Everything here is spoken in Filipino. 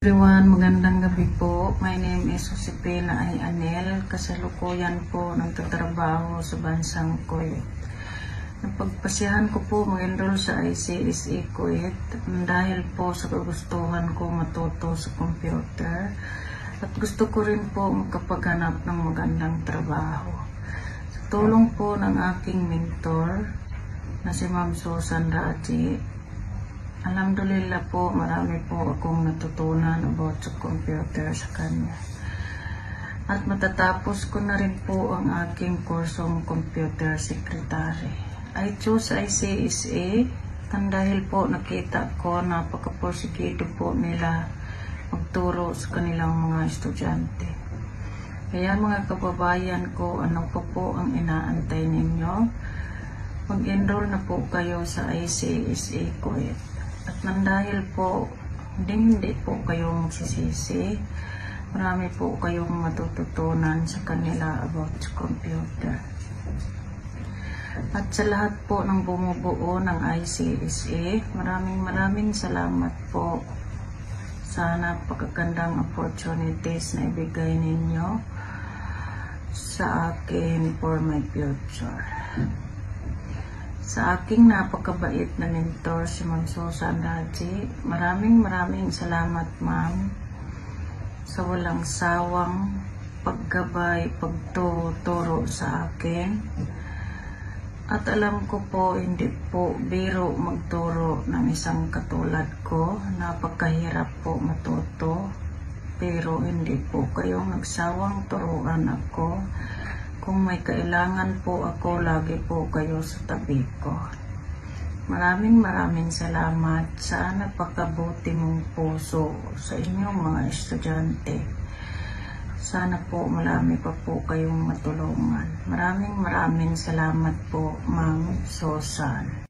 Everyone, magandang gabi po. My name is Josepina Anel. Kasalukuyan po nagtatrabaho sa bansang Kuwait. Napagpasyahan ko po mag-enroll sa ICSE Kuwait dahil po sa kagustuhan ko matuto sa computer at gusto ko rin po makapaghanap ng magandang trabaho. Sa tulong po ng aking mentor na si Ma'am Susan Raji, alhamdulillah po, marami po akong natutunan about sa computer sa kanya. At matatapos ko na rin po ang aking kursong computer secretary. I chose ICSE dahil po nakita ko napaka-porsigido po nila magturo sa kanilang mga estudyante. Kaya mga kababayan ko, ano pa po ang inaantay ninyo? Mag-enroll na po kayo sa ICSE Kuwait. At dahil po, hindi po kayo magsisisi, marami po kayong matututunan sa kanila about sa computer. At sa lahat po ng bumubuo ng ICSE, maraming salamat po sa napakagandang opportunities na ibigay ninyo sa akin for my future. Sa aking napakabait na mentor, si Ma'am Susan Raji, maraming salamat ma'am sa walang sawang paggabay, pagtuturo sa akin. At alam ko po, hindi po biro magturo ng isang katulad ko. Napakahirap po matuto, pero hindi po kayong nagsawang turuan ako. Kung may kailangan po ako, lagi po kayo sa tabi ko. Maraming salamat sa napakabuti mong puso sa inyong mga estudyante. Sana po marami pa po kayong matulungan. Maraming salamat po, Ma'am Susan.